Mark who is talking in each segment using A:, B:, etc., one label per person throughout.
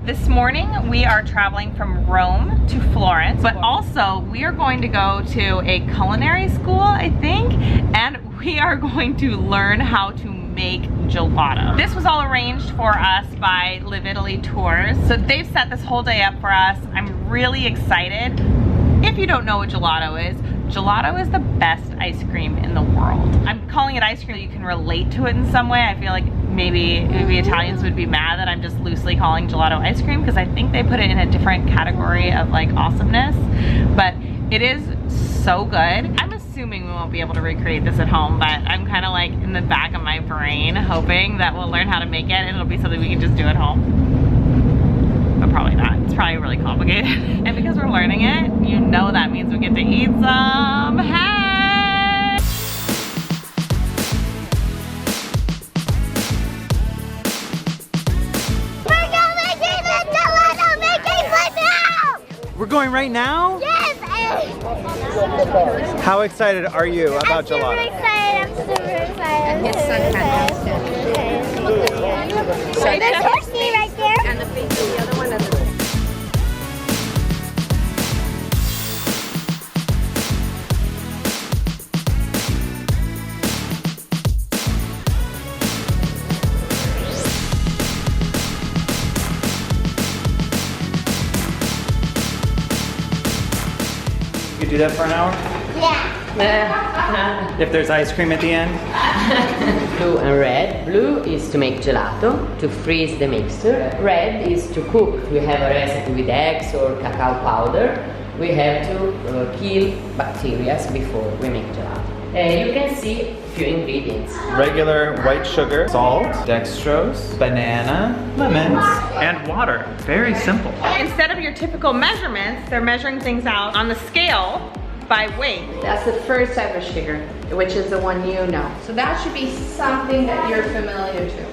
A: This morning we are traveling from Rome to Florence, but also we are going to go to a culinary school, I think, and we are going to learn how to make gelato. This was all arranged for us by Live Italy Tours, so they've set this whole day up for us. I'm really excited. If you don't know what gelato is the best ice cream in the world. I'm calling it ice cream so you can relate to it in some way. I feel like maybe Italians would be mad that I'm just loosely calling gelato ice cream, because I think they put it in a different category of like awesomeness, but it is so good. I'm assuming we won't be able to recreate this at home, but I'm kind of like in the back of my brain hoping that we'll learn how to make it and it'll be something we can just do at home. But probably not. It's probably really complicated. And because we're learning it, you know that means we get to eat some. Hey!
B: We're going right now?
C: Yes!
B: How excited are you about gelato?
C: I'm super excited. It's so kind of there's Hesky right there. And the face of the other one.
B: You do that for an hour?
C: Yeah.
B: If there's ice cream at the end?
D: Blue and red. Blue is to make gelato, to freeze the mixture. Red is to cook. We have a recipe with eggs or cacao powder. We have to kill bacteria before we make gelato. You can see a few ingredients.
B: Regular white sugar, salt, dextrose, banana, lemons, and water. Very simple.
A: Instead of your typical measurements, they're measuring things out on the scale by weight.
E: That's the first type of sugar, which is the one you know. So that should be something that you're familiar to.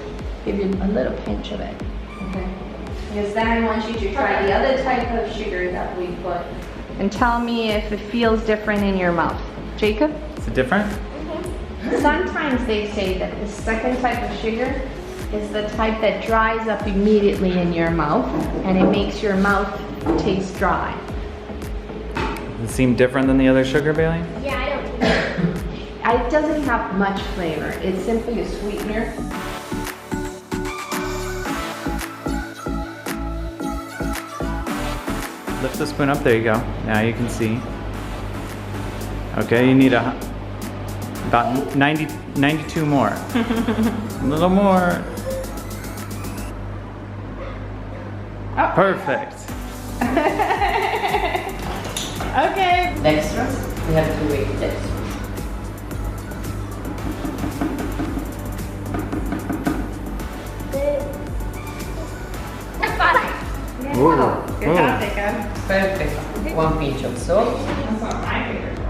E: Give you a little pinch of it. Okay. Because then I want you to try the other type of sugar that we put. And tell me if it feels different in your mouth. Jacob?
B: Is it different?
E: Sometimes they say that the second type of sugar is the type that dries up immediately in your mouth and it makes your mouth taste dry.
B: Does it seem different than the other sugar, Bailey?
C: Yeah, I don't think so.
E: It doesn't have much flavor. It's simply a sweetener.
B: Lift the spoon up, there you go. Now you can see. Okay, you need about 92 more. A little more.
A: Oh.
B: Perfect.
A: Okay.
D: Dextrose. We have to weigh dextrose.
B: Ooh.
A: Good job, Jacob.
D: Perfect. One pinch of salt.
A: That's not my favorite one.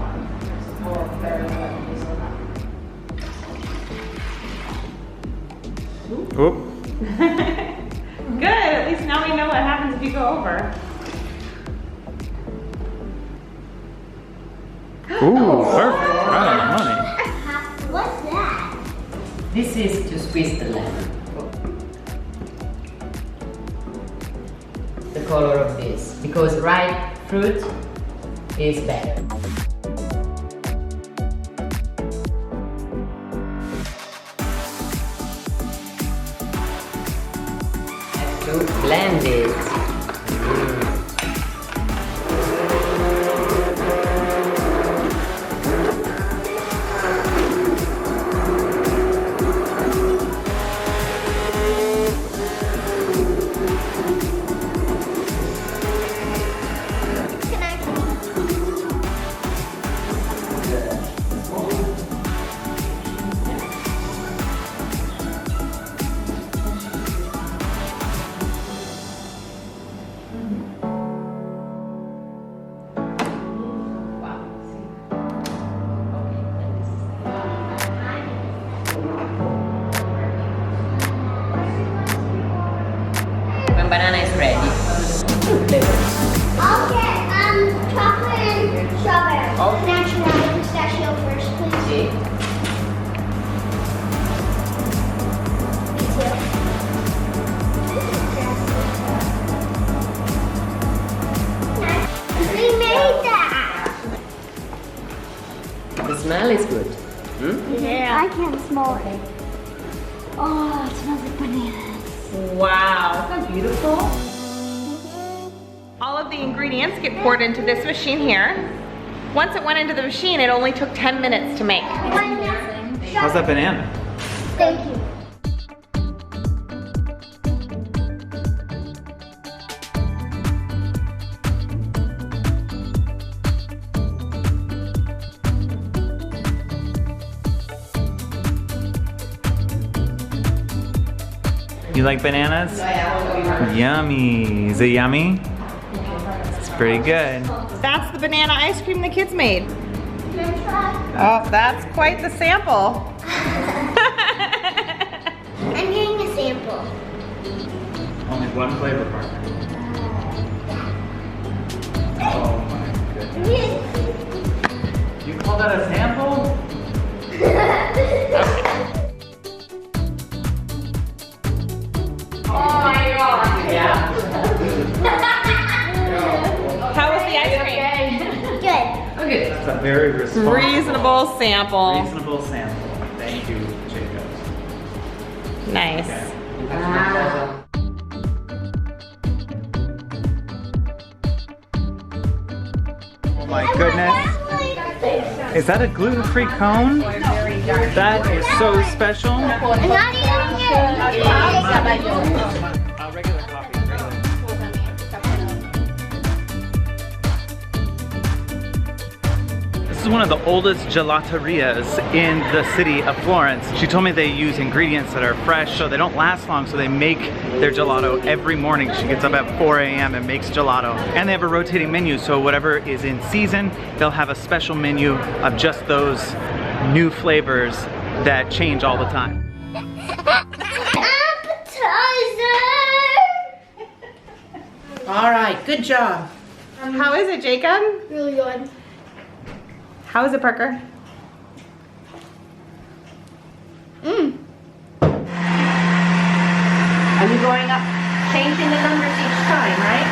B: Oop.
A: Good, at least now we know what happens if you go over.
B: Ooh, perfect. Right on the money.
C: What's that?
D: This is to squeeze the lemon. The color of this, because ripe fruit is better. Have to blend it. Banana is ready.
C: I'll get chocolate and strawberry.
D: Oh.
C: Can I try pistachio first, please?
D: See?
C: Me too.
D: is good.
C: Yeah. I can't smell it. Oh, it smells like bananas.
A: Wow, isn't that beautiful? All of the ingredients get poured into this machine here. Once it went into the machine, it only took 10 minutes to make.
B: How's that banana?
C: Thank you.
B: You like bananas? Yummy. Is it yummy? It's pretty good.
A: That's the banana ice cream the kids made. Oh, that's quite the sample.
C: I'm getting a sample.
B: Only one flavor, partner. Oh my goodness. You call that a sample?
A: Oh my god.
B: Yeah.
A: How was the ice cream?
C: Good.
D: Okay.
B: That's a very
A: Reasonable sample.
B: reasonable sample. Thank you, Jacob.
A: Nice.
B: Okay.
D: Wow.
B: Oh my goodness. Is that a gluten-free cone? That is so special.
C: I'm not eating it.
B: Regular coffee. This is one of the oldest gelaterias in the city of Florence. She told me they use ingredients that are fresh, so they don't last long, so they make their gelato every morning. She gets up at 4 a.m. and makes gelato. And they have a rotating menu, so whatever is in season, they'll have a special menu of just those new flavors that change all the time.
C: Appetizer.
F: All right, good job.
A: How is it, Jacob?
C: Really good.
A: How is it, Parker?
E: Are you going up, changing the numbers each time, right?